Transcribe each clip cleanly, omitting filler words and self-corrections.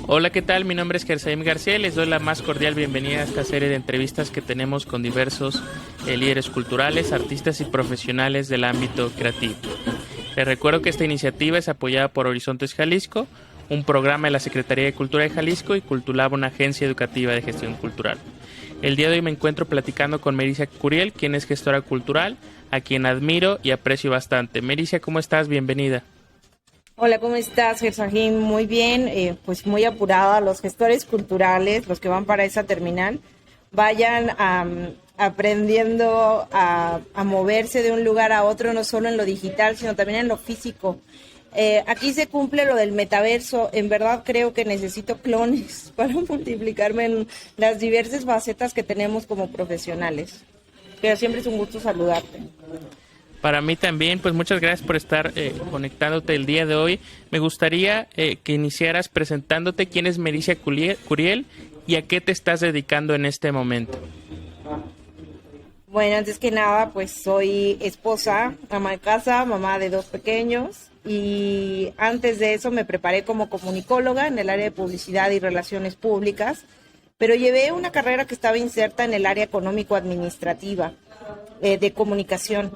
Hola, ¿qué tal? Mi nombre es Gersaim García y les doy la más cordial bienvenida a esta serie de entrevistas que tenemos con diversos líderes culturales, artistas y profesionales del ámbito creativo. Les recuerdo que esta iniciativa es apoyada por Horizontes Jalisco, un programa de la Secretaría de Cultura de Jalisco, y Cultulab, una agencia educativa de gestión cultural. El día de hoy me encuentro platicando con Mericia Curiel, quien es gestora cultural, a quien admiro y aprecio bastante. Mericia, ¿cómo estás? Bienvenida. Hola, ¿cómo estás, Gersajín? Muy bien, pues muy apurada. Los gestores culturales, los que van para esa terminal, vayan aprendiendo a moverse de un lugar a otro, no solo en lo digital, sino también en lo físico. Aquí se cumple lo del metaverso. En verdad creo que necesito clones para multiplicarme en las diversas facetas que tenemos como profesionales. Pero siempre es un gusto saludarte. Para mí también, pues muchas gracias por estar conectándote el día de hoy. Me gustaría que iniciaras presentándote quién es Mericia Curiel y a qué te estás dedicando en este momento. Bueno, antes que nada, pues soy esposa, ama de casa, mamá de 2 pequeños, y antes de eso me preparé como comunicóloga en el área de publicidad y relaciones públicas, pero llevé una carrera que estaba inserta en el área económico-administrativa de comunicación.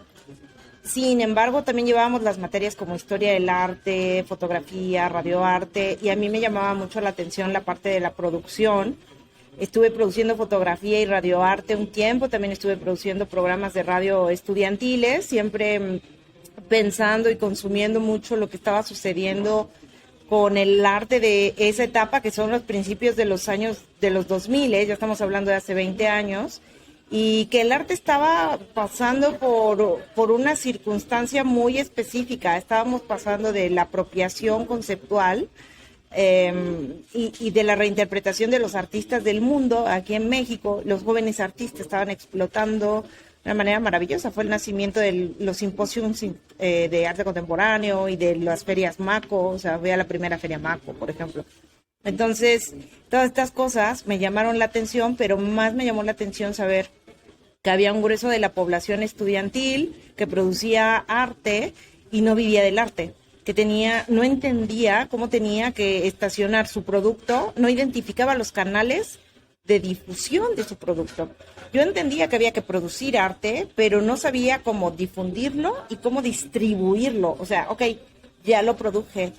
Sin embargo, también llevábamos las materias como historia del arte, fotografía, radioarte, y a mí me llamaba mucho la atención la parte de la producción. Estuve produciendo fotografía y radioarte un tiempo, también estuve produciendo programas de radio estudiantiles, siempre pensando y consumiendo mucho lo que estaba sucediendo con el arte de esa etapa, que son los principios de los años de los 2000, ya estamos hablando de hace 20 años, y que el arte estaba pasando por una circunstancia muy específica. Estábamos pasando de la apropiación conceptual y de la reinterpretación de los artistas del mundo. Aquí en México, los jóvenes artistas estaban explotando de una manera maravillosa. Fue el nacimiento de los simposios de arte contemporáneo y de las ferias Maco. O sea, fui a la primera feria Maco, por ejemplo. Entonces, todas estas cosas me llamaron la atención, pero más me llamó la atención saber que había un grueso de la población estudiantil que producía arte y no vivía del arte, que no entendía cómo tenía que estacionar su producto, no identificaba los canales de difusión de su producto. Yo entendía que había que producir arte, pero no sabía cómo difundirlo y cómo distribuirlo. O sea, ok, ya lo produje,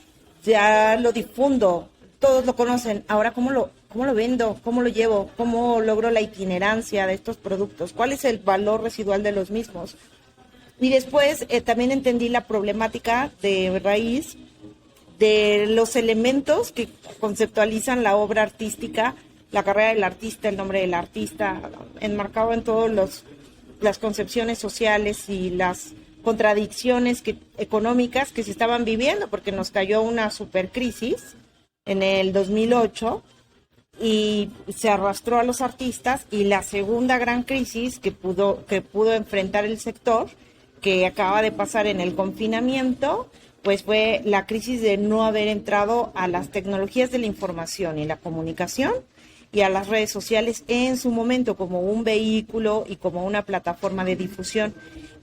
ya lo difundo, todos lo conocen. Ahora, ¿cómo lo vendo? ¿Cómo lo llevo? ¿Cómo logro la itinerancia de estos productos? ¿Cuál es el valor residual de los mismos? Y después también entendí la problemática de raíz de los elementos que conceptualizan la obra artística, la carrera del artista, el nombre del artista, enmarcado en todas las concepciones sociales y las contradicciones económicas que se estaban viviendo, porque nos cayó una supercrisis en el 2008 y se arrastró a los artistas, y la segunda gran crisis que pudo enfrentar el sector, que acaba de pasar en el confinamiento, pues fue la crisis de no haber entrado a las tecnologías de la información y la comunicación y a las redes sociales en su momento como un vehículo y como una plataforma de difusión,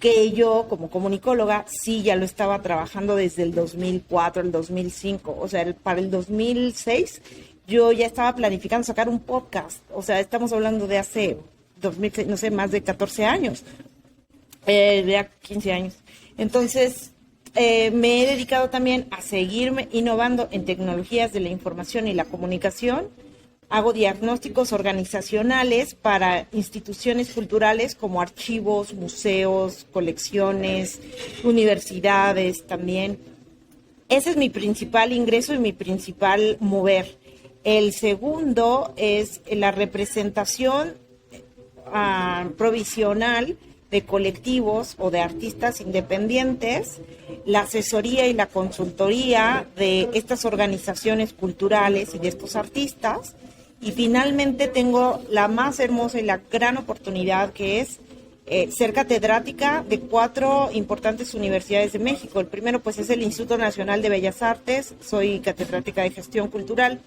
que yo como comunicóloga sí ya lo estaba trabajando desde el 2004, el 2005, o sea, para el 2006 yo ya estaba planificando sacar un podcast. O sea, estamos hablando de hace 2006, no sé, más de 14 años, de 15 años. Entonces, me he dedicado también a seguirme innovando en tecnologías de la información y la comunicación. Hago diagnósticos organizacionales para instituciones culturales como archivos, museos, colecciones, universidades también. Ese es mi principal ingreso y mi principal mover. El segundo es la representación provisional de colectivos o de artistas independientes, la asesoría y la consultoría de estas organizaciones culturales y de estos artistas. Y finalmente tengo la más hermosa y la gran oportunidad, que es ser catedrática de 4 importantes universidades de México. El primero pues es el Instituto Nacional de Bellas Artes. Soy catedrática de gestión cultural.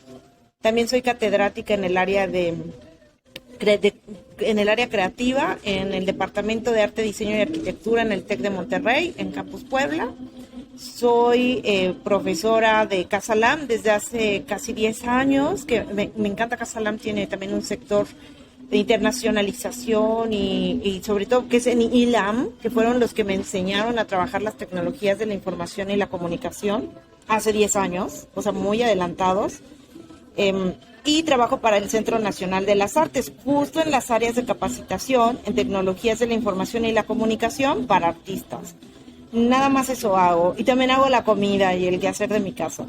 También soy catedrática en el área en el área creativa, en el Departamento de Arte, Diseño y Arquitectura en el TEC de Monterrey, en Campus Puebla. Soy profesora de Casalam desde hace casi 10 años, que me encanta. Casalam tiene también un sector de internacionalización y sobre todo que es en ILAM, que fueron los que me enseñaron a trabajar las tecnologías de la información y la comunicación hace 10 años, o sea, muy adelantados. Y trabajo para el Centro Nacional de las Artes, justo en las áreas de capacitación en tecnologías de la información y la comunicación para artistas. Nada más eso hago. Y también hago la comida y el quehacer de mi casa.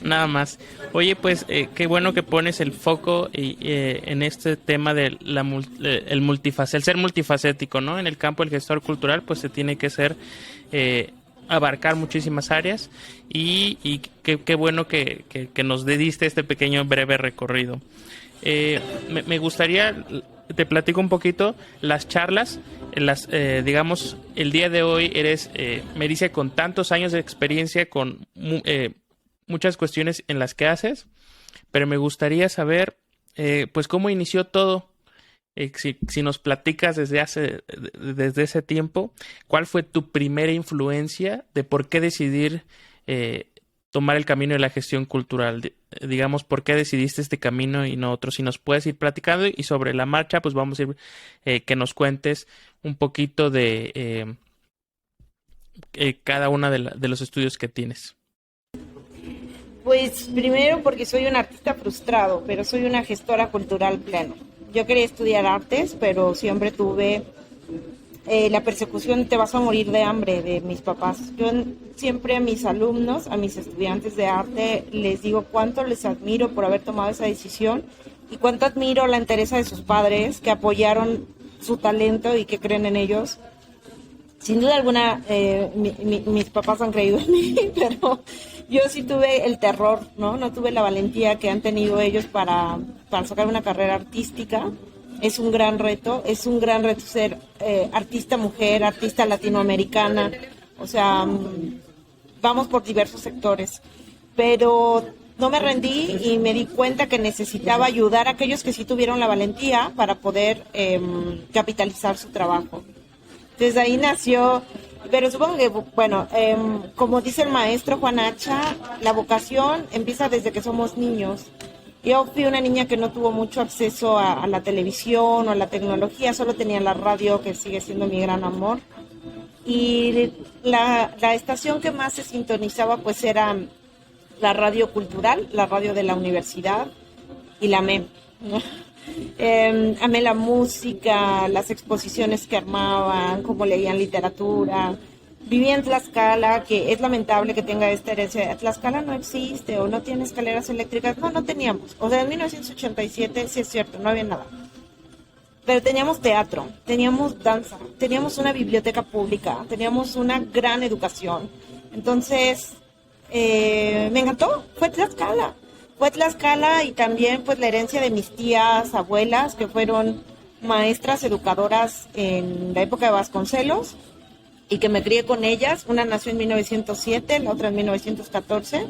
Nada más. Oye, pues qué bueno que pones el foco en este tema de el ser multifacético, ¿no? En el campo del gestor cultural, pues se tiene que ser abarcar muchísimas áreas y qué bueno que nos diste este pequeño breve recorrido. Me gustaría, te platico un poquito las charlas, digamos, el día de hoy eres, me dice, con tantos años de experiencia, con muchas cuestiones en las que haces, pero me gustaría saber, pues, cómo inició todo. Si nos platicas desde ese tiempo, ¿cuál fue tu primera influencia de por qué decidir tomar el camino de la gestión cultural? Digamos, ¿por qué decidiste este camino y no otro? Si nos puedes ir platicando y sobre la marcha, pues vamos a ir que nos cuentes un poquito de cada una de los estudios que tienes. Pues primero porque soy un artista frustrado, pero soy una gestora cultural pleno. Yo quería estudiar artes, pero siempre tuve la persecución, te vas a morir de hambre, de mis papás. Yo siempre a mis alumnos, a mis estudiantes de arte, les digo cuánto les admiro por haber tomado esa decisión y cuánto admiro la entereza de sus padres que apoyaron su talento y que creen en ellos. Sin duda alguna, mis papás han creído en mí, pero yo sí tuve el terror, ¿no? No tuve la valentía que han tenido ellos para sacar una carrera artística. Es un gran reto ser artista mujer, artista latinoamericana, o sea, vamos por diversos sectores, pero no me rendí y me di cuenta que necesitaba ayudar a aquellos que sí tuvieron la valentía para poder capitalizar su trabajo. Desde ahí nació, pero supongo que, bueno, como dice el maestro Juan Hacha, la vocación empieza desde que somos niños. Yo fui una niña que no tuvo mucho acceso a la televisión o a la tecnología, solo tenía la radio, que sigue siendo mi gran amor. Y la estación que más se sintonizaba pues era la radio cultural, la radio de la universidad, y la amé. Amé la música, las exposiciones que armaban, cómo leían literatura. Viví en Tlaxcala, que es lamentable que tenga esta herencia. Tlaxcala no existe o no tiene escaleras eléctricas. No teníamos. O sea, en 1987 sí es cierto, no había nada. Pero teníamos teatro, teníamos danza, teníamos una biblioteca pública, teníamos una gran educación. Entonces, me encantó, fue Tlaxcala. Fue Tlaxcala y también pues la herencia de mis tías, abuelas, que fueron maestras educadoras en la época de Vasconcelos y que me crié con ellas. Una nació en 1907, la otra en 1914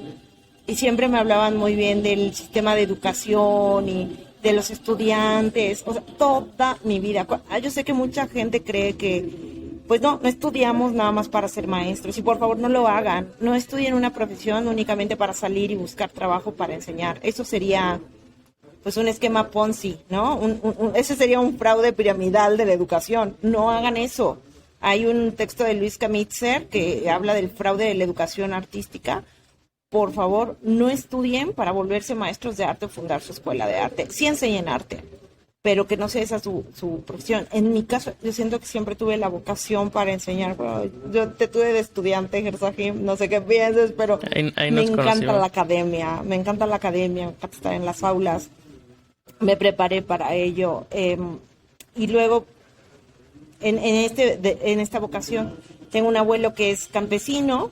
y siempre me hablaban muy bien del sistema de educación y de los estudiantes, o sea, toda mi vida. Yo sé que mucha gente cree que pues no estudiamos nada más para ser maestros y por favor no lo hagan, no estudien una profesión únicamente para salir y buscar trabajo para enseñar. Eso sería pues un esquema Ponzi, ¿no? Ese sería un fraude piramidal de la educación. No hagan eso. Hay un texto de Luis Camitzer que habla del fraude de la educación artística. Por favor, no estudien para volverse maestros de arte o fundar su escuela de arte. Sí enseñen arte, pero que no sea esa su profesión. En mi caso, yo siento que siempre tuve la vocación para enseñar. Bueno, yo te tuve de estudiante, Gersahim, no sé qué pienses, pero ahí me encanta la academia, me encanta estar en las aulas. Me preparé para ello. Y luego, en esta vocación, tengo un abuelo que es campesino,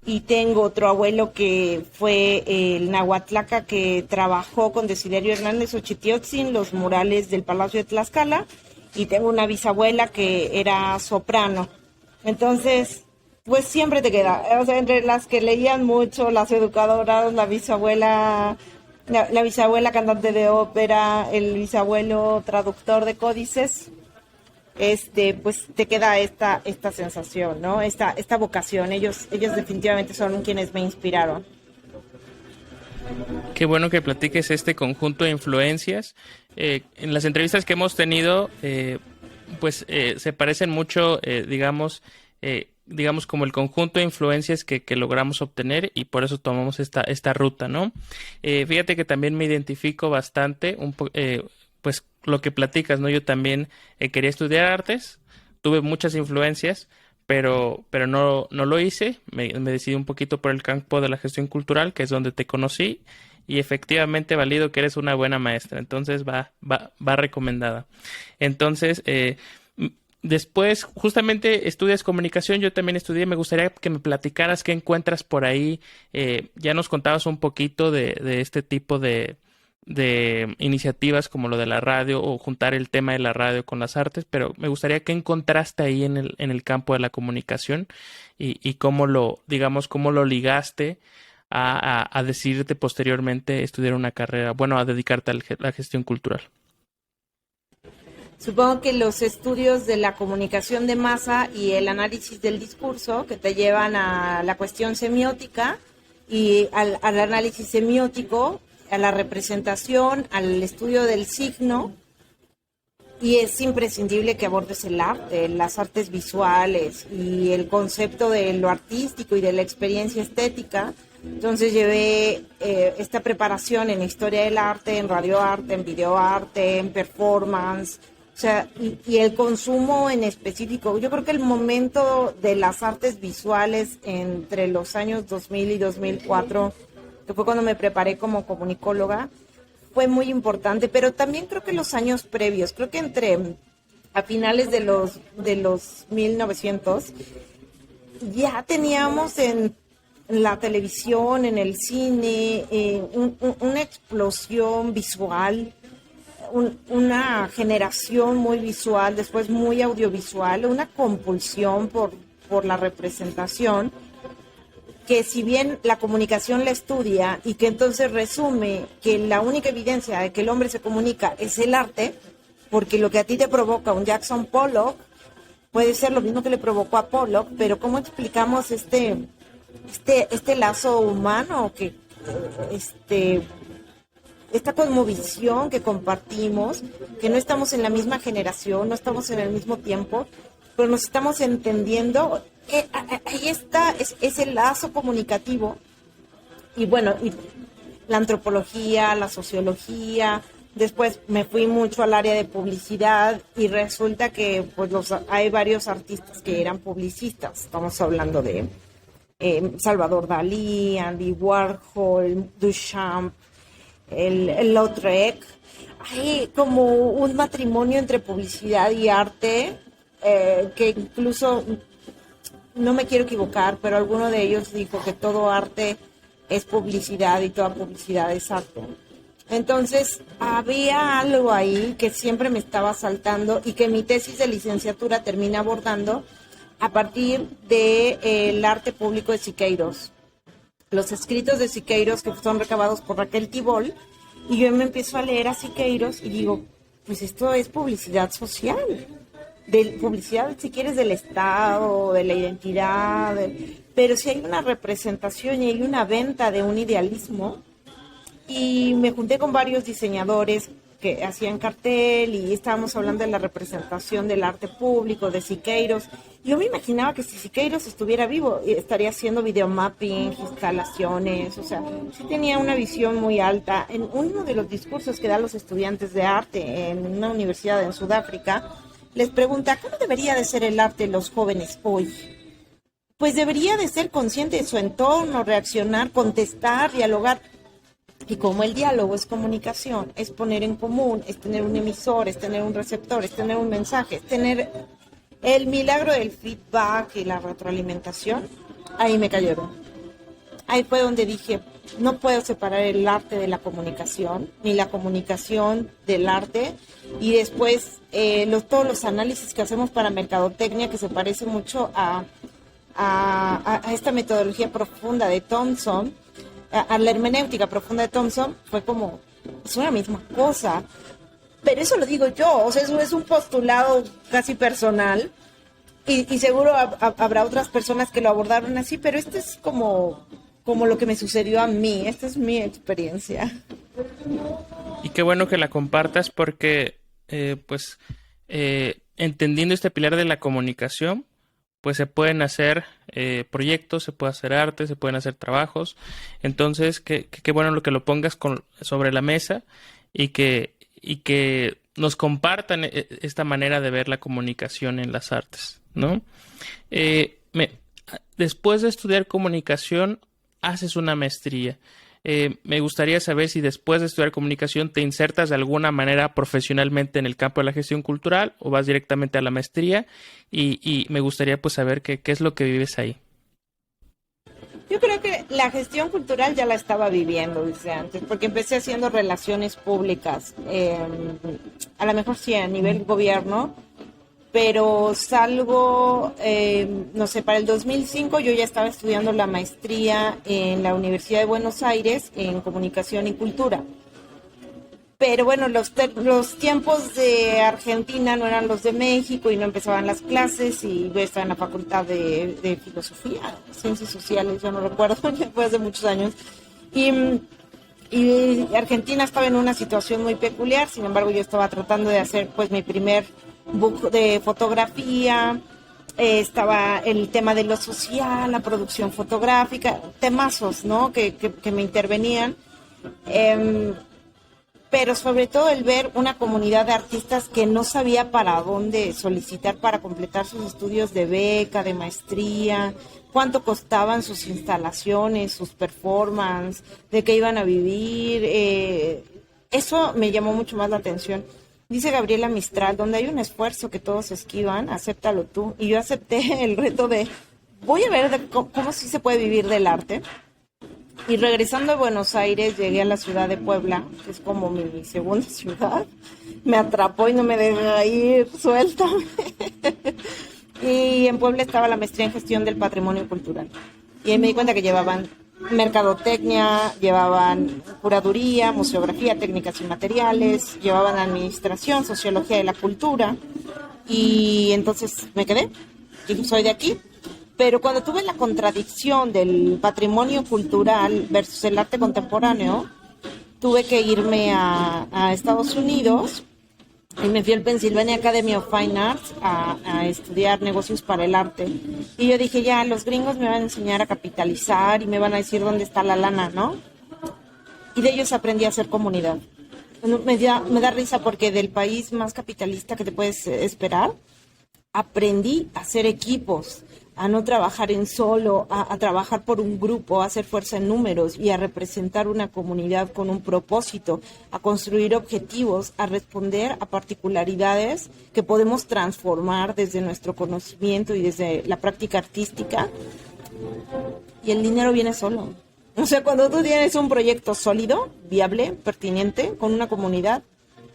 y tengo otro abuelo que fue el nahuatlaca que trabajó con Desiderio Hernández Ochitiotzin los murales del Palacio de Tlaxcala, y tengo una bisabuela que era soprano. Entonces, pues siempre te queda, o sea, entre las que leían mucho, las educadoras, la bisabuela cantante de ópera, el bisabuelo traductor de códices. pues te queda esta sensación, ¿no? Esta vocación. Ellos definitivamente son quienes me inspiraron. Qué bueno que platiques este conjunto de influencias. En las entrevistas que hemos tenido, se parecen mucho, digamos como el conjunto de influencias que logramos obtener, y por eso tomamos esta ruta, ¿no? Fíjate que también me identifico bastante, pues lo que platicas, ¿no? Yo también quería estudiar artes, tuve muchas influencias, pero no lo hice. Me decidí un poquito por el campo de la gestión cultural, que es donde te conocí, y efectivamente valido que eres una buena maestra, entonces va recomendada. Entonces, después, justamente estudias comunicación, yo también estudié. Me gustaría que me platicaras qué encuentras por ahí. Ya nos contabas un poquito de este tipo de iniciativas como lo de la radio, o juntar el tema de la radio con las artes, pero me gustaría que encontraste ahí en el campo de la comunicación, y cómo lo ligaste a decidirte posteriormente estudiar una carrera, a dedicarte a la gestión cultural. Supongo que los estudios de la comunicación de masa y el análisis del discurso, que te llevan a la cuestión semiótica, y al análisis semiótico, a la representación, al estudio del signo, y es imprescindible que abordes el arte, las artes visuales y el concepto de lo artístico y de la experiencia estética. Entonces llevé esta preparación en historia del arte, en radioarte, en videoarte, en performance, o sea, y el consumo en específico. Yo creo que el momento de las artes visuales entre los años 2000 y 2004, que fue cuando me preparé como comunicóloga, fue muy importante, pero también creo que los años previos, creo que a finales de los 1900, ya teníamos en la televisión, en el cine, una explosión visual, una generación muy visual, después muy audiovisual, una compulsión por la representación, que si bien la comunicación la estudia y que entonces resume que la única evidencia de que el hombre se comunica es el arte, porque lo que a ti te provoca un Jackson Pollock puede ser lo mismo que le provocó a Pollock, pero ¿cómo explicamos este lazo humano, que esta cosmovisión que compartimos, que no estamos en la misma generación, no estamos en el mismo tiempo, pero nos estamos entendiendo? Ahí está, es el lazo comunicativo. Y bueno, y la antropología, la sociología. Después me fui mucho al área de publicidad, y resulta que pues hay varios artistas que eran publicistas. Estamos hablando de Salvador Dalí, Andy Warhol, Duchamp, el Lautrec. Hay como un matrimonio entre publicidad y arte, que incluso, no me quiero equivocar, pero alguno de ellos dijo que todo arte es publicidad y toda publicidad es arte. Entonces, había algo ahí que siempre me estaba saltando, y que mi tesis de licenciatura termina abordando a partir del arte público de Siqueiros. Los escritos de Siqueiros, que son recabados por Raquel Tibol, y yo me empiezo a leer a Siqueiros y digo, pues esto es publicidad social, publicidad, si quieres, del Estado, de la identidad, pero si hay una representación y hay una venta de un idealismo. Y me junté con varios diseñadores que hacían cartel, y estábamos hablando de la representación del arte público, de Siqueiros. Yo me imaginaba que si Siqueiros estuviera vivo, estaría haciendo videomapping, instalaciones, o sea, sí tenía una visión muy alta. En uno de los discursos que dan los estudiantes de arte en una universidad en Sudáfrica, les pregunta, ¿cómo debería de ser el arte de los jóvenes hoy? Pues debería de ser consciente de su entorno, reaccionar, contestar, dialogar. Y como el diálogo es comunicación, es poner en común, es tener un emisor, es tener un receptor, es tener un mensaje, es tener el milagro del feedback y la retroalimentación, ahí me cayeron. Ahí fue donde dije, no puedo separar el arte de la comunicación, ni la comunicación del arte. Y después todos los análisis que hacemos para mercadotecnia, que se parece mucho a esta metodología profunda de Thompson, a la hermenéutica profunda de Thompson, fue como, es una misma cosa. Pero eso lo digo yo, o sea, eso es un postulado casi personal y seguro habrá otras personas que lo abordaron así, pero este es como lo que me sucedió a mí, esta es mi experiencia. Y qué bueno que la compartas porque, entendiendo este pilar de la comunicación, pues se pueden hacer proyectos, se puede hacer arte, se pueden hacer trabajos. Entonces, qué bueno lo que lo pongas sobre la mesa y que nos compartan esta manera de ver la comunicación en las artes, ¿no? Después de estudiar comunicación, haces una maestría. Me gustaría saber si después de estudiar comunicación te insertas de alguna manera profesionalmente en el campo de la gestión cultural o vas directamente a la maestría y me gustaría pues saber qué es lo que vives ahí. Yo creo que la gestión cultural ya la estaba viviendo desde antes, porque empecé haciendo relaciones públicas, a lo mejor sí a nivel gobierno, pero salgo, no sé, para el 2005 yo ya estaba estudiando la maestría en la Universidad de Buenos Aires en Comunicación y Cultura. Pero bueno, los tiempos de Argentina no eran los de México y no empezaban las clases y yo estaba en la facultad de filosofía, ciencias sociales, yo no recuerdo, ya fue hace muchos años. Y, y Argentina estaba en una situación muy peculiar, sin embargo yo estaba tratando de hacer pues mi primer book de fotografía, estaba el tema de lo social, la producción fotográfica, temazos, ¿no? Que me intervenían. Pero sobre todo el ver una comunidad de artistas que no sabía para dónde solicitar para completar sus estudios de beca, de maestría, cuánto costaban sus instalaciones, sus performances, de qué iban a vivir. Eso me llamó mucho más la atención. Dice Gabriela Mistral, donde hay un esfuerzo que todos esquivan, acéptalo tú. Y yo acepté el reto de, voy a ver cómo sí se puede vivir del arte. Y regresando a Buenos Aires, llegué a la ciudad de Puebla, que es como mi segunda ciudad. Me atrapó y no me deja ir, suéltame. Y en Puebla estaba la maestría en gestión del patrimonio cultural. Y ahí me di cuenta que llevaban mercadotecnia, llevaban curaduría, museografía, técnicas y materiales, llevaban administración, sociología de la cultura. Y entonces me quedé. Dije, soy de aquí. Pero cuando tuve la contradicción del patrimonio cultural versus el arte contemporáneo, tuve que irme a Estados Unidos y me fui al Pennsylvania Academy of Fine Arts a estudiar negocios para el arte. Y yo dije, ya, los gringos me van a enseñar a capitalizar y me van a decir dónde está la lana, ¿no? Y de ellos aprendí a hacer comunidad. Me da risa porque del país más capitalista que te puedes esperar, aprendí a hacer equipos, a no trabajar en solo, a trabajar por un grupo, a hacer fuerza en números y a representar una comunidad con un propósito, a construir objetivos, a responder a particularidades que podemos transformar desde nuestro conocimiento y desde la práctica artística. Y el dinero viene solo. O sea, cuando tú tienes un proyecto sólido, viable, pertinente, con una comunidad,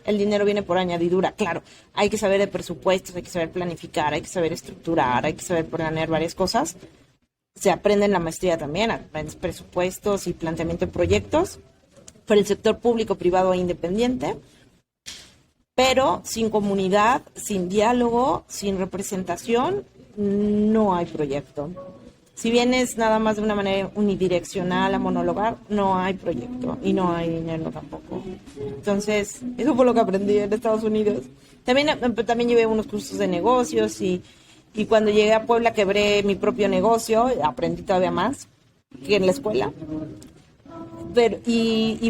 el dinero viene por añadidura. Claro, hay que saber de presupuestos, hay que saber planificar, hay que saber estructurar, hay que saber planear varias cosas. Se aprende en la maestría también, aprendes presupuestos y planteamiento de proyectos para el sector público, privado e independiente. Pero sin comunidad, sin diálogo, sin representación, no hay proyecto. Si vienes nada más de una manera unidireccional a monologar, no hay proyecto y no hay dinero tampoco. Entonces, eso fue lo que aprendí en Estados Unidos. También llevé unos cursos de negocios y cuando llegué a Puebla quebré mi propio negocio, aprendí todavía más que en la escuela. Pero,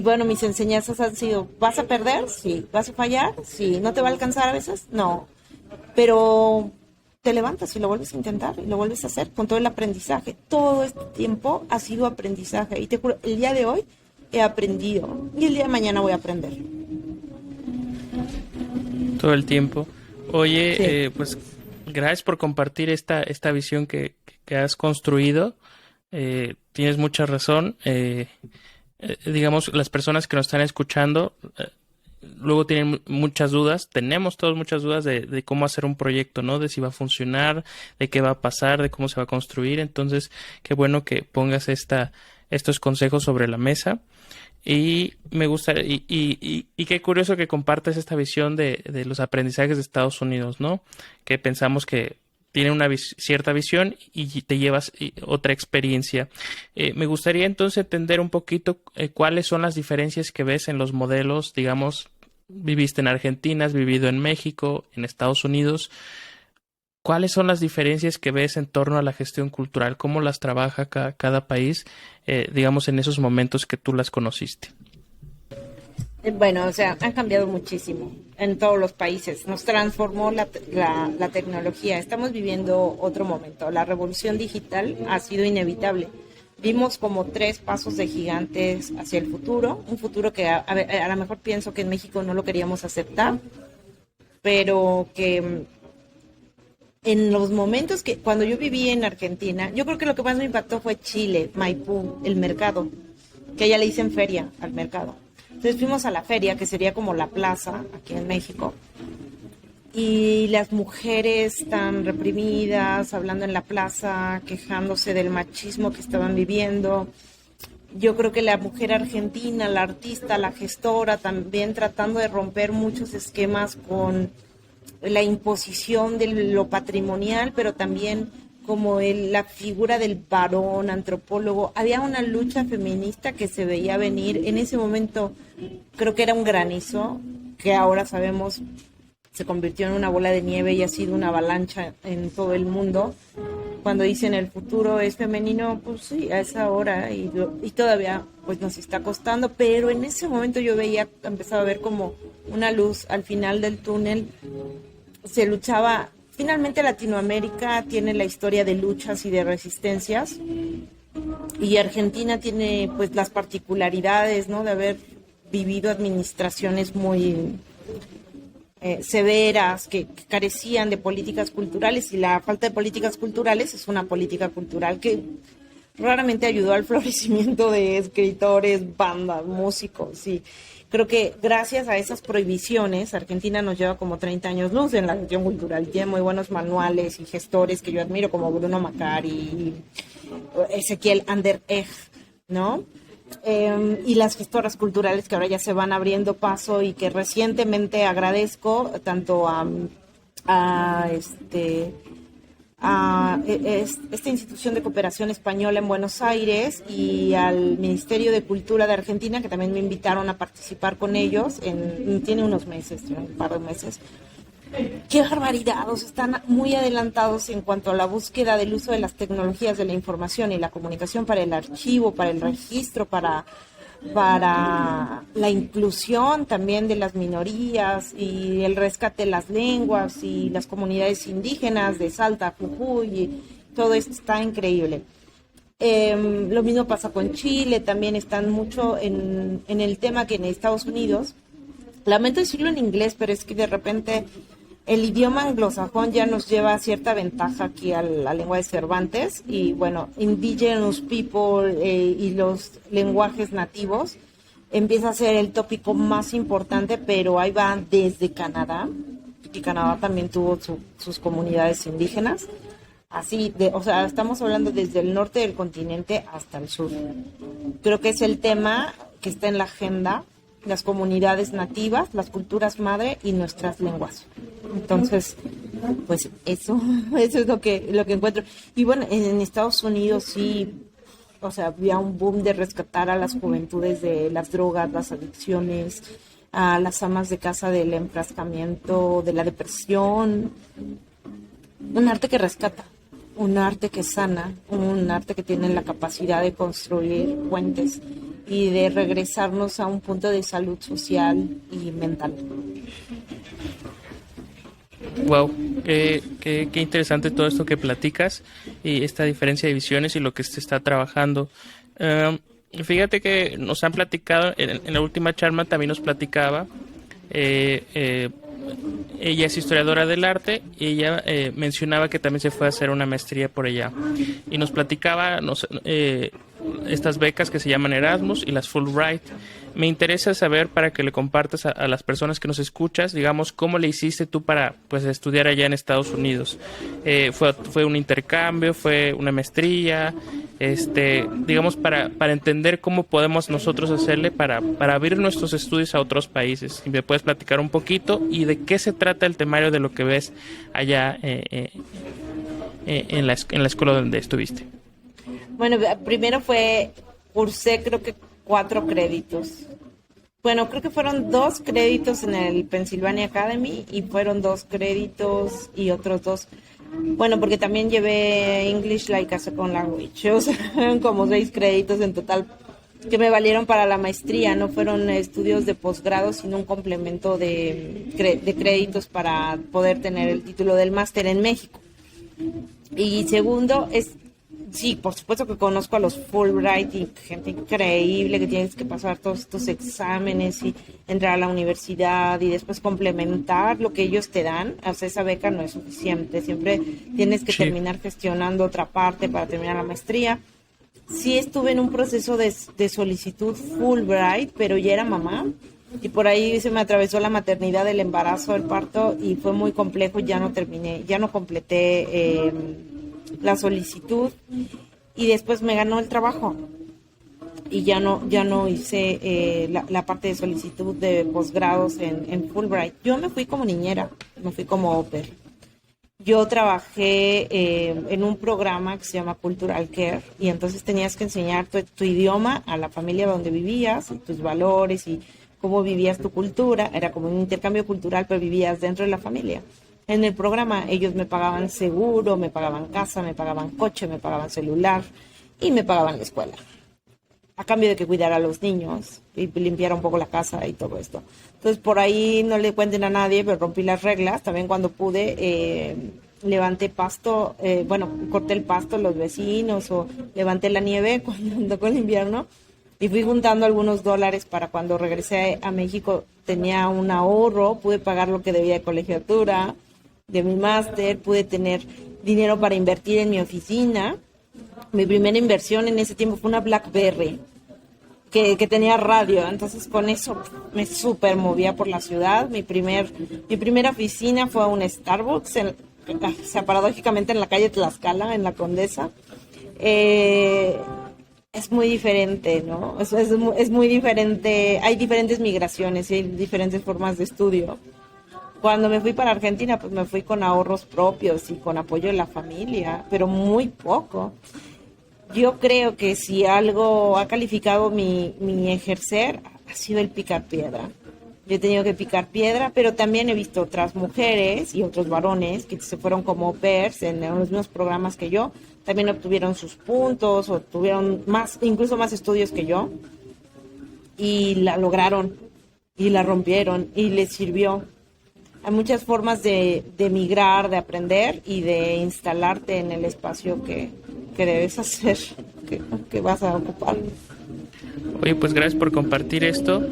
bueno, mis enseñanzas han sido, ¿vas a perder? Sí. ¿Vas a fallar? Sí. ¿No te va a alcanzar a veces? No. Pero te levantas y lo vuelves a intentar y lo vuelves a hacer con todo el aprendizaje. Todo este tiempo ha sido aprendizaje y te juro, el día de hoy he aprendido y el día de mañana voy a aprender. Todo el tiempo. Oye, Sí. pues gracias por compartir esta visión que has construido. Tienes mucha razón. Digamos, las personas que nos están escuchando luego tienen muchas dudas, tenemos todos muchas dudas de cómo hacer un proyecto, ¿no? De si va a funcionar, de qué va a pasar, de cómo se va a construir. Entonces, qué bueno que pongas estos consejos sobre la mesa. Y me gusta, y qué curioso que compartes esta visión de los aprendizajes de Estados Unidos, ¿no? Que pensamos que tiene una cierta visión y te llevas otra experiencia. Me gustaría entonces entender un poquito cuáles son las diferencias que ves en los modelos, digamos, viviste en Argentina, has vivido en México, en Estados Unidos. ¿Cuáles son las diferencias que ves en torno a la gestión cultural? ¿Cómo las trabaja cada país, digamos, en esos momentos que tú las conociste? Bueno, o sea, han cambiado muchísimo en todos los países. Nos transformó la tecnología. Estamos viviendo otro momento. La revolución digital ha sido inevitable. Vimos como 3 pasos de gigantes hacia el futuro. Un futuro que a lo mejor pienso que en México no lo queríamos aceptar, pero que en los momentos que, cuando yo viví en Argentina, yo creo que lo que más me impactó fue Chile, Maipú, el mercado, que allá le dicen feria al mercado. Entonces fuimos a la feria, que sería como la plaza aquí en México, y las mujeres tan reprimidas, hablando en la plaza, quejándose del machismo que estaban viviendo. Yo creo que la mujer argentina, la artista, la gestora, también tratando de romper muchos esquemas con la imposición de lo patrimonial, pero también como la figura del varón antropólogo. Había una lucha feminista que se veía venir. En ese momento creo que era un granizo, que ahora sabemos se convirtió en una bola de nieve y ha sido una avalancha en todo el mundo. Cuando dicen el futuro es femenino, pues sí, a esa hora, y todavía pues nos está costando, pero en ese momento yo empezaba a ver como una luz al final del túnel. Se luchaba, finalmente Latinoamérica tiene la historia de luchas y de resistencias, y Argentina tiene pues las particularidades, ¿no?, de haber vivido administraciones muy severas, que carecían de políticas culturales, y la falta de políticas culturales es una política cultural que raramente ayudó al florecimiento de escritores, bandas, músicos, y creo que gracias a esas prohibiciones, Argentina nos lleva como 30 años luz en la gestión cultural. Tiene muy buenos manuales y gestores que yo admiro, como Bruno Macari y Ezequiel Anderegg, ¿no? Y las gestoras culturales que ahora ya se van abriendo paso, y que recientemente agradezco tanto a esta institución de cooperación española en Buenos Aires y al Ministerio de Cultura de Argentina, que también me invitaron a participar con ellos, tiene unos meses, un par de meses. ¡Qué barbaridad! Están muy adelantados en cuanto a la búsqueda del uso de las tecnologías de la información y la comunicación para el archivo, para el registro, para la inclusión también de las minorías y el rescate de las lenguas y las comunidades indígenas de Salta, Jujuy, y todo esto está increíble. Lo mismo pasa con Chile, también están mucho en el tema que en Estados Unidos, lamento decirlo en inglés, pero es que de repente el idioma anglosajón ya nos lleva cierta ventaja aquí a la lengua de Cervantes, y bueno, indigenous people y los lenguajes nativos empieza a ser el tópico más importante, pero ahí va desde Canadá, y Canadá también tuvo sus comunidades indígenas, así, o sea, estamos hablando desde el norte del continente hasta el sur. Creo que es el tema que está en la agenda, las comunidades nativas, las culturas madre y nuestras lenguas. Entonces, pues eso es lo que encuentro. Y bueno, en Estados Unidos sí, o sea, había un boom de rescatar a las juventudes de las drogas, las adicciones, a las amas de casa del enfrascamiento, de la depresión. Un arte que rescata, un arte que sana, un arte que tiene la capacidad de construir puentes y de regresarnos a un punto de salud social y mental. Wow, qué interesante todo esto que platicas y esta diferencia de visiones y lo que se está trabajando. Fíjate que nos han platicado, en la última charla también nos platicaba, ella es historiadora del arte, y ella mencionaba que también se fue a hacer una maestría por allá, y nos platicaba estas becas que se llaman Erasmus y las Fulbright. Me interesa saber, para que le compartas a las personas que nos escuchas, digamos, cómo le hiciste tú para pues estudiar allá en Estados Unidos. ¿Fue un intercambio? ¿Fue una maestría? Digamos, para entender cómo podemos nosotros hacerle para abrir nuestros estudios a otros países. Si me puedes platicar un poquito y de qué se trata el temario de lo que ves allá en la escuela donde estuviste. Bueno, primero cursé creo que 4 créditos. Bueno, creo que fueron 2 créditos en el Pennsylvania Academy y fueron 2 créditos y otros 2. Bueno, porque también llevé English like a second language. O sea, fueron como 6 créditos en total que me valieron para la maestría. No fueron estudios de posgrado, sino un complemento de créditos para poder tener el título del máster en México. Y segundo, sí, por supuesto que conozco a los Fulbright y gente increíble que tienes que pasar todos estos exámenes y entrar a la universidad y después complementar lo que ellos te dan. O sea, esa beca no es suficiente, siempre tienes que terminar gestionando otra parte para terminar la maestría. Sí estuve en un proceso de solicitud Fulbright, pero ya era mamá y por ahí se me atravesó la maternidad, el embarazo, el parto y fue muy complejo, ya no completé la solicitud y después me ganó el trabajo y ya no hice la parte de solicitud de posgrados en Fulbright. Yo me fui como niñera, me fui como au pair. Yo trabajé en un programa que se llama Cultural Care y entonces tenías que enseñar tu idioma a la familia donde vivías, y tus valores y cómo vivías tu cultura. Era como un intercambio cultural, pero vivías dentro de la familia. En el programa ellos me pagaban seguro, me pagaban casa, me pagaban coche, me pagaban celular y me pagaban la escuela. A cambio de que cuidara a los niños y limpiara un poco la casa y todo esto. Entonces por ahí no le cuenten a nadie, pero rompí las reglas. También cuando pude levanté pasto, corté el pasto los vecinos o levanté la nieve cuando tocó el invierno. Y fui juntando algunos dólares para cuando regresé a México tenía un ahorro, pude pagar lo que debía de colegiatura, de mi máster, pude tener dinero para invertir en mi oficina. Mi primera inversión en ese tiempo fue una BlackBerry que tenía radio, entonces con eso me súper movía por la ciudad. Mi primera oficina fue un Starbucks, paradójicamente en la calle Tlaxcala, en la Condesa. Es muy diferente, ¿no? Es muy diferente. Hay diferentes migraciones y hay diferentes formas de estudio. Cuando me fui para Argentina, pues me fui con ahorros propios y con apoyo de la familia, pero muy poco. Yo creo que si algo ha calificado mi ejercer, ha sido el picar piedra. Yo he tenido que picar piedra, pero también he visto otras mujeres y otros varones que se fueron como au pairs en los mismos programas que yo. También obtuvieron sus puntos o tuvieron incluso más estudios que yo y la lograron y la rompieron y les sirvió. Hay muchas formas de migrar, de aprender y de instalarte en el espacio que debes hacer, que vas a ocupar. Oye, pues gracias por compartir esto,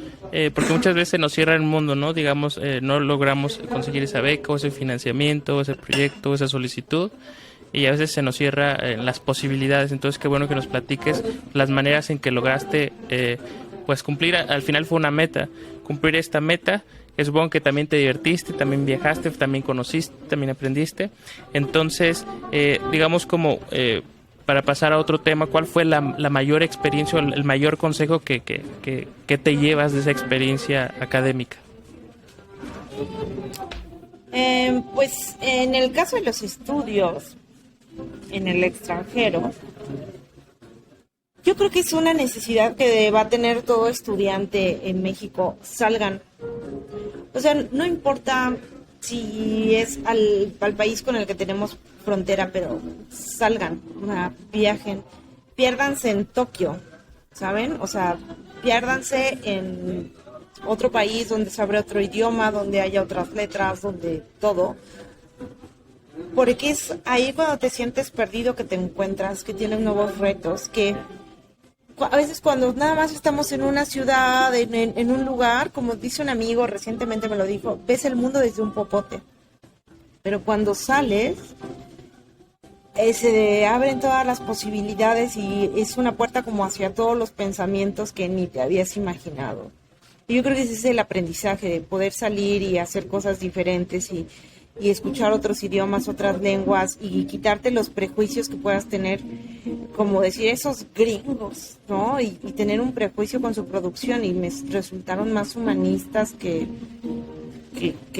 porque muchas veces nos cierra el mundo, ¿no? Digamos, no logramos conseguir esa beca o ese financiamiento, ese proyecto, esa solicitud, y a veces se nos cierra las posibilidades. Entonces, qué bueno que nos platiques las maneras en que lograste pues cumplir. Al final fue una meta, cumplir esta meta. Es bueno que también te divertiste, también viajaste, también conociste, también aprendiste. Entonces, digamos como para pasar a otro tema, ¿cuál fue la mayor experiencia, el mayor consejo que te llevas de esa experiencia académica? Pues en el caso de los estudios en el extranjero, yo creo que es una necesidad que va a tener todo estudiante en México. Salgan. O sea, no importa si es al país con el que tenemos frontera, pero salgan, viajen, piérdanse en Tokio, ¿saben? O sea, piérdanse en otro país donde se abre otro idioma, donde haya otras letras, donde todo. Porque es ahí cuando te sientes perdido que te encuentras, que tienes nuevos retos, que a veces cuando nada más estamos en una ciudad, en un lugar, como dice un amigo, recientemente me lo dijo, ves el mundo desde un popote. Pero cuando sales, se abren todas las posibilidades y es una puerta como hacia todos los pensamientos que ni te habías imaginado. Y yo creo que ese es el aprendizaje, de poder salir y hacer cosas diferentes y escuchar otros idiomas, otras lenguas y quitarte los prejuicios que puedas tener, como decir esos gringos, ¿no? Y tener un prejuicio con su producción, y me resultaron más humanistas que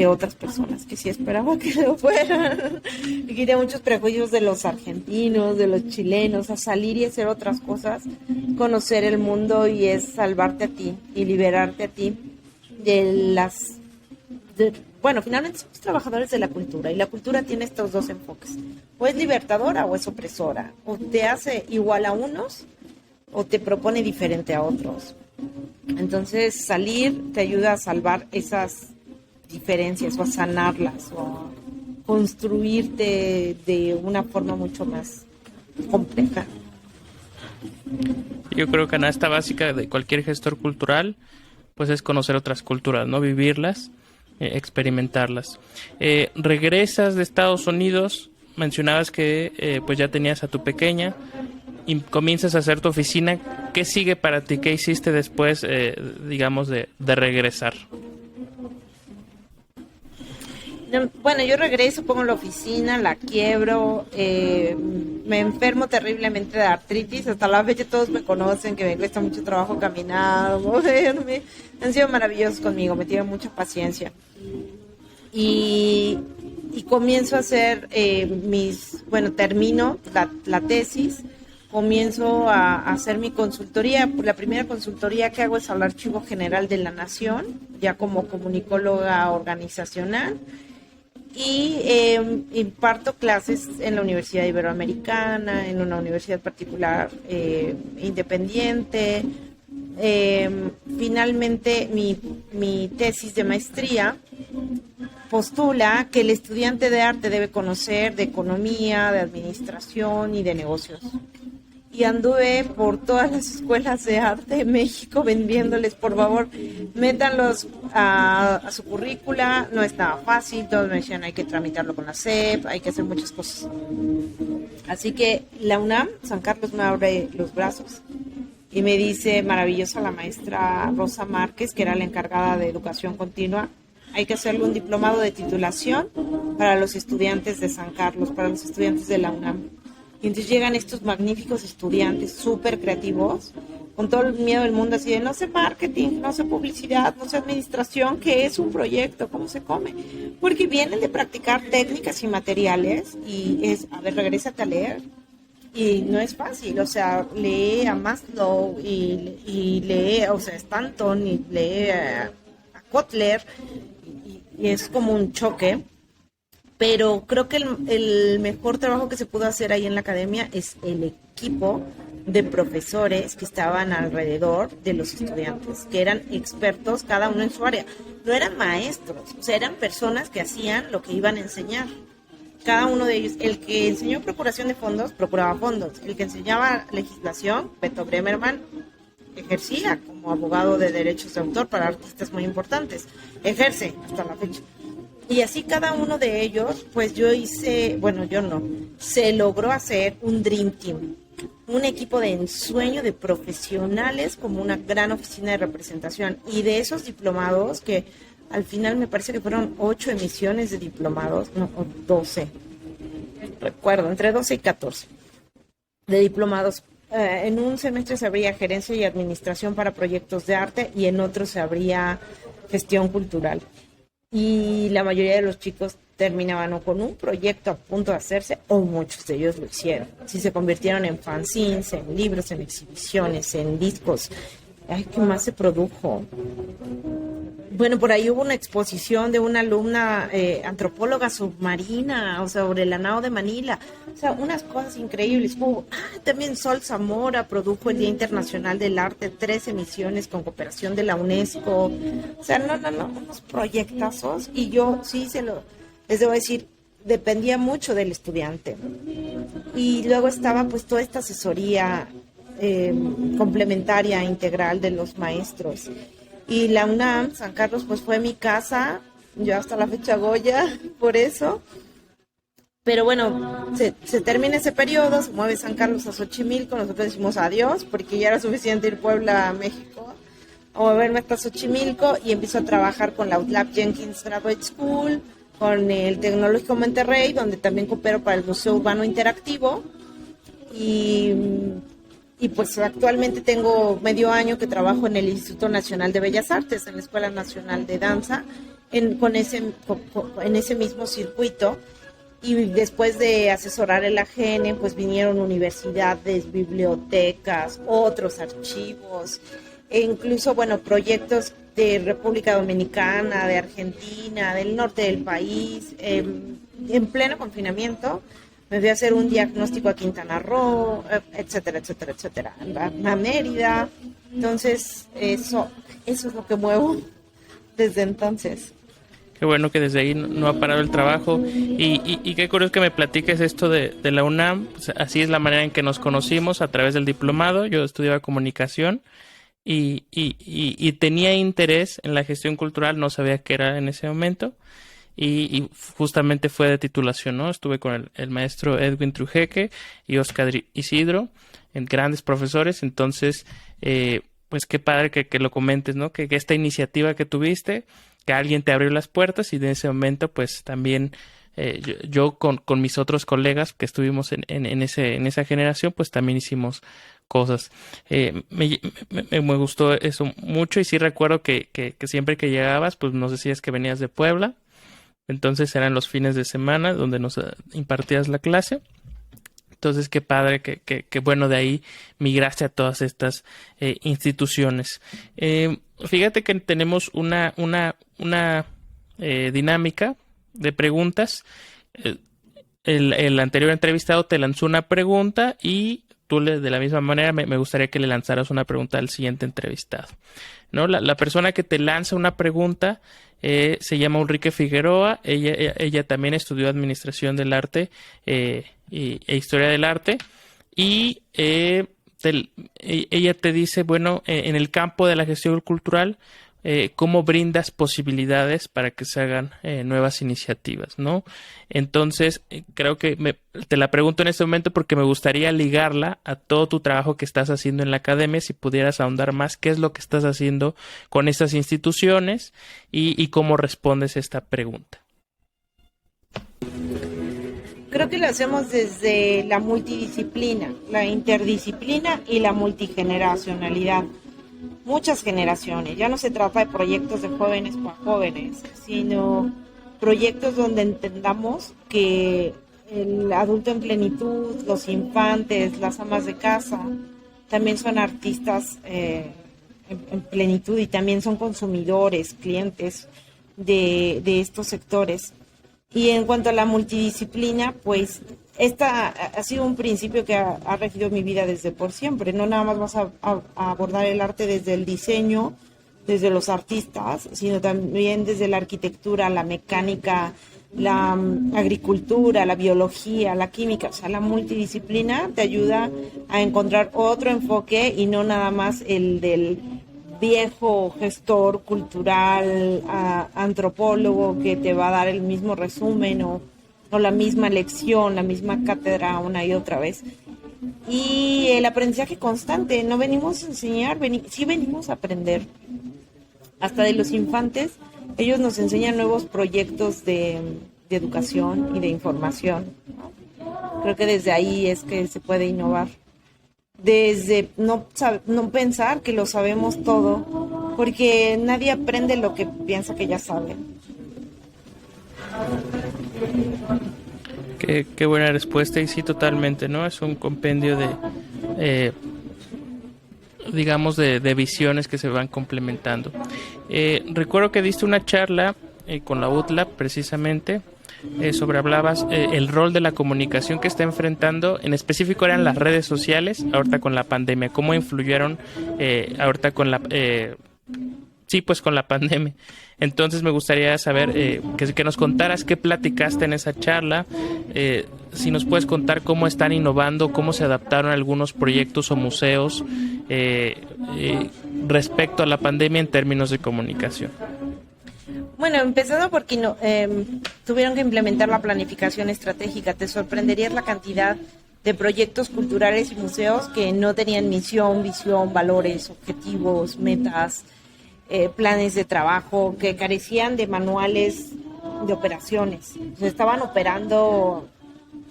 otras personas que sí esperaba que lo fueran. Y quité muchos prejuicios de los argentinos, de los chilenos, a salir y hacer otras cosas, conocer el mundo, y es salvarte a ti y liberarte a ti bueno, finalmente somos trabajadores de la cultura, y la cultura tiene estos dos enfoques: o es libertadora o es opresora, o te hace igual a unos o te propone diferente a otros. Entonces salir te ayuda a salvar esas diferencias, o a sanarlas, o a construirte de una forma mucho más compleja. Yo creo que la canasta básica de cualquier gestor cultural pues es conocer otras culturas, ¿no? Vivirlas, experimentarlas. Regresas de Estados Unidos, mencionabas que pues ya tenías a tu pequeña y comienzas a hacer tu oficina. ¿Qué sigue para ti? ¿Qué hiciste después, digamos, de regresar? Bueno, yo regreso, pongo la oficina, la quiebro, me enfermo terriblemente de artritis. Hasta la fecha todos me conocen, que me cuesta mucho trabajo caminar, moverme. Han sido maravillosos conmigo, me tienen mucha paciencia. Y comienzo a hacer termino la tesis, comienzo a hacer mi consultoría. La primera consultoría que hago es al Archivo General de la Nación, ya como comunicóloga organizacional. Y imparto clases en la Universidad Iberoamericana, en una universidad particular independiente. Finalmente, mi tesis de maestría postula que el estudiante de arte debe conocer de economía, de administración y de negocios. Y anduve por todas las escuelas de arte de México vendiéndoles: por favor, métanlos a su currícula. No estaba fácil, todos me decían: hay que tramitarlo con la SEP, hay que hacer muchas cosas. Así que la UNAM, San Carlos, me abre los brazos y me dice, maravillosa la maestra Rosa Márquez, que era la encargada de educación continua: hay que hacerle un diplomado de titulación para los estudiantes de San Carlos, para los estudiantes de la UNAM. Y entonces llegan estos magníficos estudiantes súper creativos, con todo el miedo del mundo, así de: no sé marketing, no sé publicidad, no sé administración, ¿qué es un proyecto? ¿Cómo se come? Porque vienen de practicar técnicas y materiales, y es: a ver, regrésate a leer. Y no es fácil, o sea, lee a Maslow y lee, o sea, Stanton, y lee a Kotler, y es como un choque. Pero creo que el mejor trabajo que se pudo hacer ahí en la academia es el equipo de profesores que estaban alrededor de los estudiantes, que eran expertos cada uno en su área. No eran maestros, o sea, eran personas que hacían lo que iban a enseñar. Cada uno de ellos, el que enseñó procuración de fondos, procuraba fondos. El que enseñaba legislación, Beto Bremerman, ejercía como abogado de derechos de autor para artistas muy importantes. Ejerce hasta la fecha. Y así cada uno de ellos, pues se logró hacer un Dream Team, un equipo de ensueño de profesionales, como una gran oficina de representación. Y de esos diplomados, que al final me parece que fueron 8 emisiones de diplomados, o 12, recuerdo, entre 12 y 14 de diplomados. En un semestre se abría gerencia y administración para proyectos de arte, y en otro se abría gestión cultural. Y la mayoría de los chicos terminaban o con un proyecto a punto de hacerse, o muchos de ellos lo hicieron. Sí, se convirtieron en fanzines, en libros, en exhibiciones, en discos. Ay, ¿qué más se produjo? Bueno, por ahí hubo una exposición de una alumna antropóloga submarina, o sea, sobre la nao de Manila. O sea, unas cosas increíbles. También Sol Zamora produjo el Día Internacional del Arte, 3 emisiones con cooperación de la UNESCO. O sea, no, unos proyectazos. Y yo sí les debo decir, dependía mucho del estudiante. Y luego estaba pues toda esta asesoría complementaria, integral de los maestros. Y la UNAM, San Carlos, pues fue mi casa, yo hasta la fecha Goya, por eso. Pero bueno, se termina ese periodo, se mueve San Carlos a Xochimilco, nosotros decimos adiós, porque ya era suficiente ir Puebla a México, a moverme hasta Xochimilco, y empiezo a trabajar con la UTLAP Jenkins Graduate School, con el Tecnológico Monterrey, donde también coopero para el Museo Urbano Interactivo, y pues actualmente tengo medio año que trabajo en el Instituto Nacional de Bellas Artes, en la Escuela Nacional de Danza, en ese mismo circuito. Y después de asesorar el AGN, pues vinieron universidades, bibliotecas, otros archivos, e incluso, bueno, proyectos de República Dominicana, de Argentina, del norte del país. En pleno confinamiento me fui a hacer un diagnóstico a Quintana Roo, etcétera, etcétera, etcétera, a Mérida. Entonces, eso es lo que muevo desde entonces. Qué bueno que desde ahí no ha parado el trabajo, y qué curioso que me platiques esto de la UNAM. Pues así es la manera en que nos conocimos, a través del diplomado. Yo estudiaba comunicación y tenía interés en la gestión cultural, no sabía qué era en ese momento, y justamente fue de titulación, ¿no? Estuve con el maestro Edwin Trujeque y Oscar Isidro, grandes profesores. Entonces, pues qué padre que lo comentes, ¿no? Que esta iniciativa que tuviste, que alguien te abrió las puertas, y de ese momento pues también yo con mis otros colegas que estuvimos en esa generación, pues también hicimos cosas. Me gustó eso mucho, y sí recuerdo que siempre que llegabas pues nos decías que venías de Puebla, entonces eran los fines de semana donde nos impartías la clase. Entonces, qué padre que bueno, de ahí migraste a todas estas instituciones. Fíjate que tenemos una dinámica de preguntas. El anterior entrevistado te lanzó una pregunta, y tú de la misma manera me gustaría que le lanzaras una pregunta al siguiente entrevistado, ¿no? La persona que te lanza una pregunta se llama Ulrike Figueroa. Ella también estudió Administración del Arte e Historia del Arte, y ella te dice, bueno, en el campo de la gestión cultural, cómo brindas posibilidades para que se hagan nuevas iniciativas, ¿no? Entonces, creo que te la pregunto en este momento porque me gustaría ligarla a todo tu trabajo que estás haciendo en la academia. Si pudieras ahondar más, qué es lo que estás haciendo con estas instituciones y cómo respondes esta pregunta. Creo que lo hacemos desde la multidisciplina, la interdisciplina y la multigeneracionalidad. Muchas generaciones, ya no se trata de proyectos de jóvenes para jóvenes, sino proyectos donde entendamos que el adulto en plenitud, los infantes, las amas de casa, también son artistas en plenitud, y también son consumidores, clientes de estos sectores. Y en cuanto a la multidisciplina, pues esta ha sido un principio que ha regido mi vida desde por siempre. No nada más vas a abordar el arte desde el diseño, desde los artistas, sino también desde la arquitectura, la mecánica, la agricultura, la biología, la química. O sea, la multidisciplina te ayuda a encontrar otro enfoque, y no nada más el del viejo gestor cultural, antropólogo, que te va a dar el mismo resumen o la misma lección, la misma cátedra una y otra vez. Y el aprendizaje constante, no venimos a enseñar, sí venimos a aprender. Hasta de los infantes, ellos nos enseñan nuevos proyectos de educación y de información, ¿no? Creo que desde ahí es que se puede innovar. Desde no pensar que lo sabemos todo, porque nadie aprende lo que piensa que ya sabe. Qué buena respuesta, y sí, totalmente, ¿no? Es un compendio de digamos de visiones que se van complementando. Recuerdo que diste una charla con la UTLAP precisamente, hablabas el rol de la comunicación que está enfrentando, en específico eran las redes sociales ahorita con la pandemia, cómo influyeron ahorita con la con la pandemia. Entonces me gustaría saber que nos contaras qué platicaste en esa charla, si nos puedes contar cómo están innovando, cómo se adaptaron algunos proyectos o museos respecto a la pandemia en términos de comunicación. Bueno, empezando porque tuvieron que implementar la planificación estratégica. Te sorprenderías la cantidad de proyectos culturales y museos que no tenían misión, visión, valores, objetivos, metas, planes de trabajo, que carecían de manuales de operaciones. O sea, estaban operando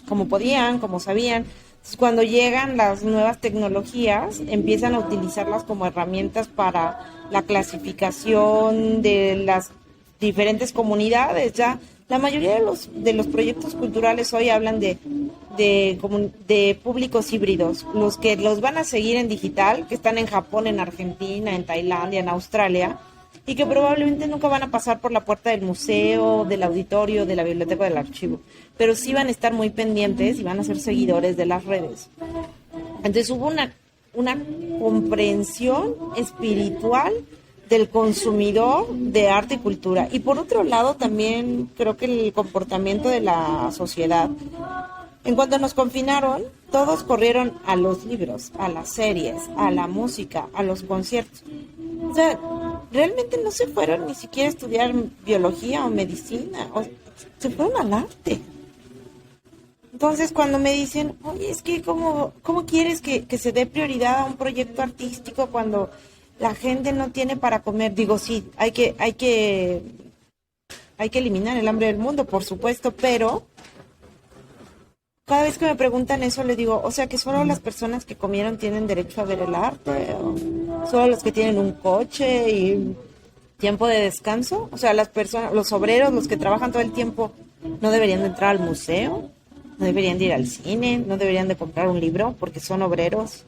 como podían, como sabían. Entonces, cuando llegan las nuevas tecnologías, empiezan a utilizarlas como herramientas para la clasificación de las diferentes comunidades. Ya la mayoría de los proyectos culturales hoy hablan de públicos híbridos, los que los van a seguir en digital, que están en Japón, en Argentina, en Tailandia, en Australia, y que probablemente nunca van a pasar por la puerta del museo, del auditorio, de la biblioteca o del archivo, pero sí van a estar muy pendientes y van a ser seguidores de las redes. Entonces hubo una comprensión espiritual del consumidor de arte y cultura. Y por otro lado, también creo que el comportamiento de la sociedad. En cuanto nos confinaron, todos corrieron a los libros, a las series, a la música, a los conciertos. O sea, realmente no se fueron ni siquiera a estudiar biología o medicina, se fueron al arte. Entonces, cuando me dicen, oye, es que ¿cómo quieres que se dé prioridad a un proyecto artístico cuando la gente no tiene para comer? Digo, sí, hay que eliminar el hambre del mundo, por supuesto, pero cada vez que me preguntan eso, les digo, o sea, que solo las personas que comieron tienen derecho a ver el arte, o solo los que tienen un coche y tiempo de descanso. O sea, las personas, los obreros, los que trabajan todo el tiempo, no deberían de entrar al museo, no deberían de ir al cine, no deberían de comprar un libro porque son obreros.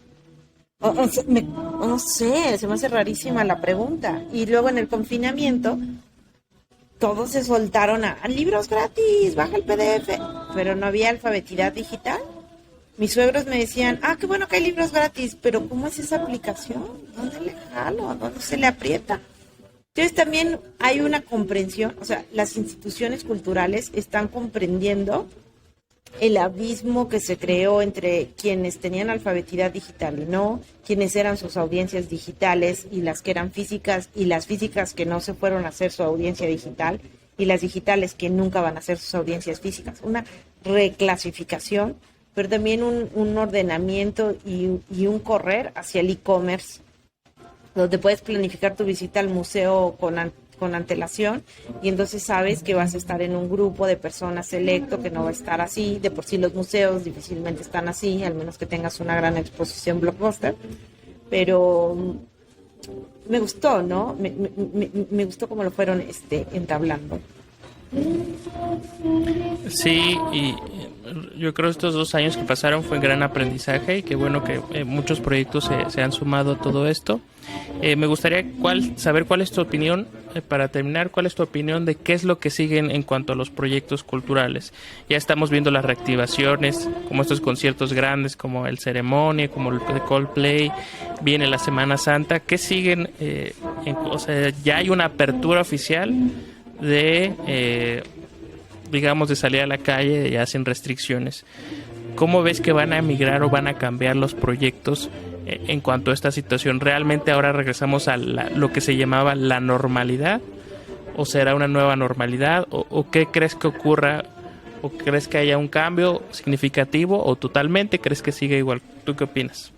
No sé, se me hace rarísima la pregunta. Y luego en el confinamiento, todos se soltaron a libros gratis, baja el PDF, pero no había alfabetidad digital. Mis suegros me decían, qué bueno que hay libros gratis, pero ¿cómo es esa aplicación? ¿Dónde le jalo? ¿Dónde se le aprieta? Entonces también hay una comprensión, o sea, las instituciones culturales están comprendiendo el abismo que se creó entre quienes tenían alfabetidad digital y no, quienes eran sus audiencias digitales y las que eran físicas, y las físicas que no se fueron a hacer su audiencia digital, y las digitales que nunca van a hacer sus audiencias físicas. Una reclasificación, pero también un ordenamiento y un correr hacia el e-commerce, donde puedes planificar tu visita al museo con antelación, y entonces sabes que vas a estar en un grupo de personas selecto, que no va a estar así. De por sí los museos difícilmente están así, al menos que tengas una gran exposición blockbuster, pero me gustó, ¿no? Me gustó cómo lo fueron entablando. Sí, y yo creo que estos 2 años que pasaron fue un gran aprendizaje, y qué bueno que muchos proyectos se han sumado a todo esto. Me gustaría saber cuál es tu opinión, para terminar, cuál es tu opinión de qué es lo que siguen en cuanto a los proyectos culturales. Ya estamos viendo las reactivaciones, como estos conciertos grandes, como el Ceremonia, como el de Coldplay, viene la Semana Santa. ¿Qué siguen? O sea, ya hay una apertura oficial de digamos, de salir a la calle ya sin restricciones. ¿Cómo ves que van a migrar o van a cambiar los proyectos en cuanto a esta situación? ¿Realmente ahora regresamos a lo que se llamaba la normalidad? ¿O será una nueva normalidad? ¿O qué crees que ocurra? ¿O crees que haya un cambio significativo o totalmente crees que sigue igual? ¿Tú qué opinas?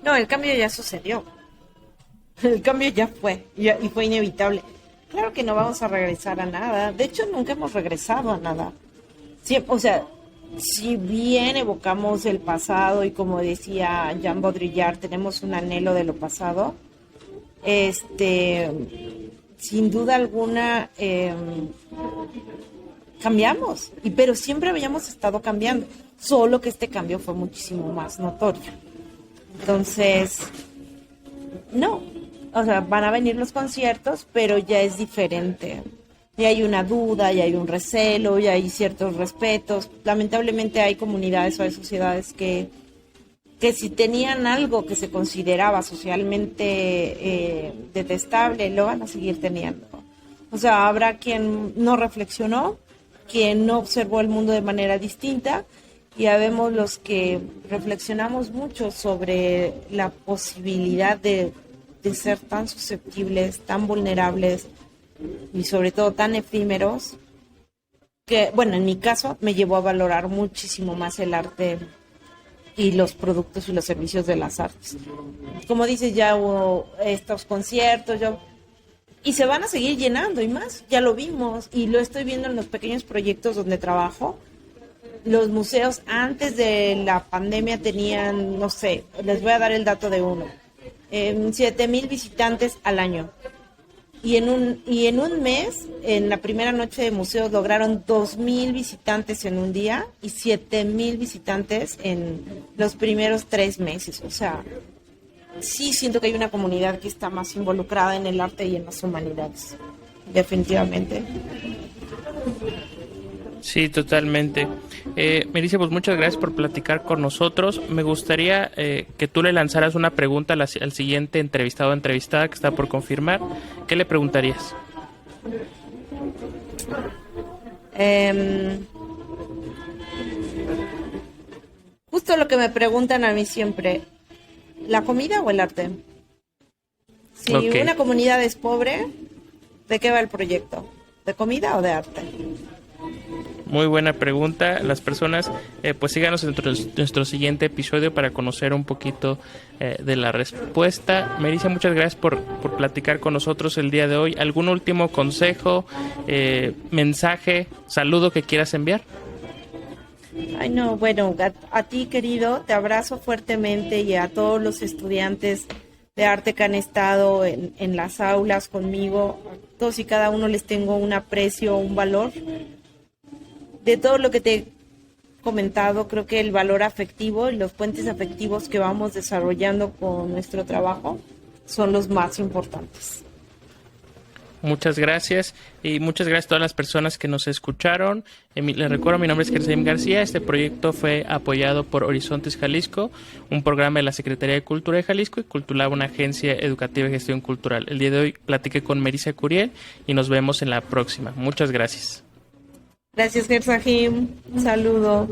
No, el cambio ya sucedió. El cambio ya fue, y fue inevitable. Claro que no vamos a regresar a nada. De hecho, nunca hemos regresado a nada. Sí, o sea, si bien evocamos el pasado y, como decía Jean Baudrillard, tenemos un anhelo de lo pasado, sin duda alguna cambiamos, pero siempre habíamos estado cambiando, solo que este cambio fue muchísimo más notorio. Entonces, no. O sea, van a venir los conciertos, pero ya es diferente. Ya hay una duda, ya hay un recelo, ya hay ciertos respetos. Lamentablemente hay comunidades o hay sociedades que si tenían algo que se consideraba socialmente detestable, lo van a seguir teniendo. O sea, habrá quien no reflexionó, quien no observó el mundo de manera distinta, y habemos los que reflexionamos mucho sobre la posibilidad de ser tan susceptibles, tan vulnerables, y sobre todo tan efímeros que, bueno, en mi caso me llevó a valorar muchísimo más el arte y los productos y los servicios de las artes. Como dices, ya hubo estos conciertos, y se van a seguir llenando y más, ya lo vimos y lo estoy viendo en los pequeños proyectos donde trabajo. Los museos antes de la pandemia tenían, no sé, les voy a dar el dato de uno, 7,000 visitantes al año. Y en un mes, en la primera noche de museos, lograron 2,000 visitantes en un día y 7,000 visitantes en los primeros 3 meses. O sea, sí siento que hay una comunidad que está más involucrada en el arte y en las humanidades, definitivamente. Sí, totalmente. Melissa, pues muchas gracias por platicar con nosotros. Me gustaría que tú le lanzaras una pregunta al siguiente entrevistado o entrevistada que está por confirmar. ¿Qué le preguntarías? Justo lo que me preguntan a mí siempre, ¿la comida o el arte? Si una comunidad es pobre, ¿de qué va el proyecto? ¿De comida o de arte? Muy buena pregunta. Las personas, pues síganos en nuestro siguiente episodio para conocer un poquito de la respuesta. Melissa, muchas gracias por platicar con nosotros el día de hoy. ¿Algún último consejo, mensaje, saludo que quieras enviar? Ay, no, bueno, a ti, querido, te abrazo fuertemente y a todos los estudiantes de arte que han estado en las aulas conmigo. A todos y cada uno les tengo un aprecio, un valor. De todo lo que te he comentado, creo que el valor afectivo y los puentes afectivos que vamos desarrollando con nuestro trabajo son los más importantes. Muchas gracias y muchas gracias a todas las personas que nos escucharon. Les recuerdo, mi nombre es Kersaim García. Este proyecto fue apoyado por Horizontes Jalisco, un programa de la Secretaría de Cultura de Jalisco, y Culturlab, una agencia educativa de gestión cultural. El día de hoy platiqué con Melissa Curiel y nos vemos en la próxima. Muchas gracias. Gracias, Kersaim. Un saludo.